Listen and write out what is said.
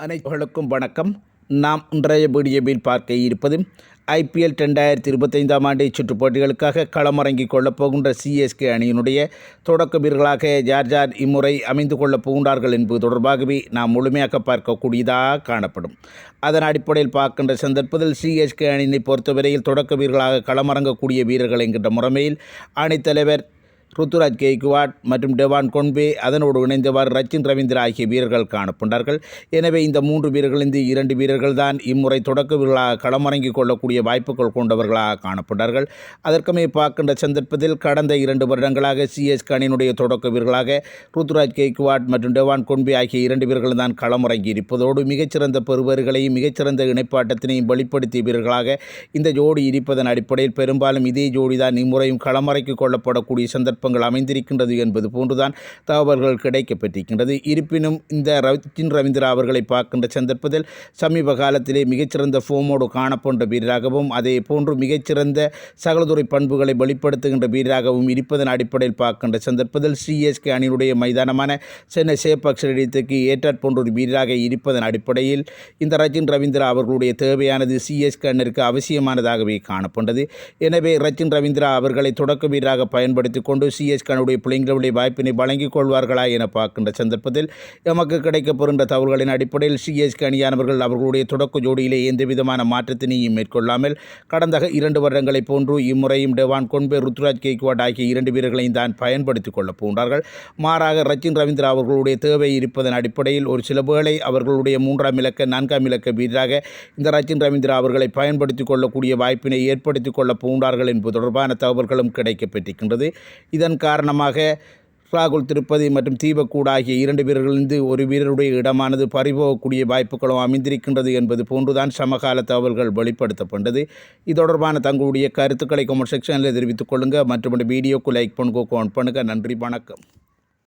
அனைவர்களுக்கும் வணக்கம். நாம் இன்றைய வீடியோவில் பார்க்க இருப்பது IPL 2025 ஆண்டு சுற்றுப் போட்டிகளுக்காக களமிறங்கிக் கொள்ளப் போகின்ற CSK அணியினுடைய தொடக்க வீரர்களாக யார் யார் இம்முறை அமைந்து கொள்ளப் போகின்றார்கள் என்பது தொடர்பாகவே நாம் முழுமையாக பார்க்கக்கூடியதாக காணப்படும். அதன் அடிப்படையில் பார்க்கின்ற சந்தர்ப்பத்தில் CSK அணியினை பொறுத்தவரையில் தொடக்க வீரர்களாக களமிறங்கக்கூடிய வீரர்கள் என்கின்ற முறைமையில் அணித்தலைவர் ருத்துராஜ் கெய்க்வாட் மற்றும் டெவான் கொன்பே அதனோடு இணைந்தவாறு ரச்சின் ரவீந்திரா ஆகிய வீரர்கள் காணப்பட்டார்கள். எனவே இந்த மூன்று வீரர்கள் இரண்டு வீரர்கள் தான் இம்முறை தொடக்க வீரர்களாக களமிறங்கிக் கொள்ளக்கூடிய வாய்ப்புகள் கொண்டவர்களாக காணப்பட்டார்கள். அதற்குமே பார்க்கின்ற சந்தர்ப்பத்தில் கடந்த 2 வருடங்களாக CSK அணியினுடைய தொடக்க வீரர்களாக ருத்துராஜ் கெய்க்வாட் மற்றும் டெவான் கொன்பே ஆகிய 2 வீரர்கள் தான் களமிறங்கி இருப்பதோடு மிகச்சிறந்த பெறுவர்களையும் மிகச்சிறந்த இணைப்பாட்டத்தினையும் வெளிப்படுத்திய வீரர்களாக இந்த ஜோடி இருப்பதன் அடிப்படையில் பெரும்பாலும் இதே ஜோடி தான் இம்முறையும் களமிறக்கிக் கொள்ளப்படக்கூடிய சந்தர்ப்பங்கள் அமைந்திருக்கின்றது என்பது போன்றுதான் தகவல்கள் கிடைக்கப்பட்டிருக்கின்றது. இருப்பினும் இந்த ரச்சின் ரவீந்திரா அவர்களை பார்க்கின்ற சந்தர்ப்பத்தில் சமீப காலத்திலே மிகச்சிறந்த ஃபோமோடு காணப்பட்ட வீரராகவும் அதே போன்று மிகச்சிறந்த சகலதுறை பண்புகளை வெளிப்படுத்துகின்ற வீரராகவும் இருப்பதன் அடிப்படையில் பார்க்கின்ற சந்தர்ப்பத்தில் CSK அணியினுடைய மைதானமான சென்னை சேப்பாக் ஸ்டேடியத்துக்கு ஏற்றாற் போன்ற ஒரு வீரராக இருப்பதன் அடிப்படையில் இந்த ரச்சின் ரவீந்திரா அவர்களுடைய தேவையானது CSK அணியிற்கு அவசியமானதாகவே காணப்பட்டது. எனவே ரச்சின் ரவீந்திரா அவர்களை தொடக்க வீரராக பயன்படுத்திக் கொண்டு CSK அணியுடைய பிள்ளைங்களுடைய வாய்ப்பினை வழங்கிக் கொள்வார்களா என பார்க்கின்ற சந்தர்ப்பத்தில் எமக்கு கிடைக்கப்பெறுகின்ற தகவல்களின் அடிப்படையில் CSK அணியானவர்கள் அவர்களுடைய தொடக்க ஜோடியிலே எந்தவிதமான மாற்றத்தினையும் மேற்கொள்ளாமல் கடந்த 2 வருடங்களைப் போன்று இம்முறையும் டெவான் கொன்பே ருத்துராஜ் கெய்க்வாட் ஆகிய 2 வீரர்களையும் தான் பயன்படுத்திக் கொள்ளப் போகின்றார்கள். மாறாக ரச்சின் ரவீந்திரா அவர்களுடைய தேவை இருப்பதன் அடிப்படையில் ஒரு சில வேளை அவர்களுடைய 3ஆம் இலக்க 4ஆம் இலக்க வீரராக இந்த ரச்சின் ரவீந்திரா அவர்களை பயன்படுத்திக் கொள்ளக்கூடிய வாய்ப்பினை ஏற்படுத்திக் கொள்ளப் போகின்றார்கள் என்பது தொடர்பான தகவல்களும் கிடைக்கப்பட்டிருக்கின்றது. இதன் காரணமாக ராகுல் திருப்பதி மற்றும் தீபக்கூட ஆகிய 2 வீரர்களிலிருந்து ஒரு வீரருடைய இடமானது பறிபோகக்கூடிய வாய்ப்புகளும் அமைந்திருக்கின்றது என்பது போன்றுதான் சமகால தகவல்கள் வெளிப்படுத்தப்பட்டது. இது தொடர்பான தங்களுடைய கருத்துக்களை கமெண்ட் செக்ஷனில் தெரிவித்துக் கொள்ளுங்கள். மற்றும் வீடியோக்கு லைக் பண்ணுங்க, கமெண்ட் பண்ணுங்கள். நன்றி, வணக்கம்.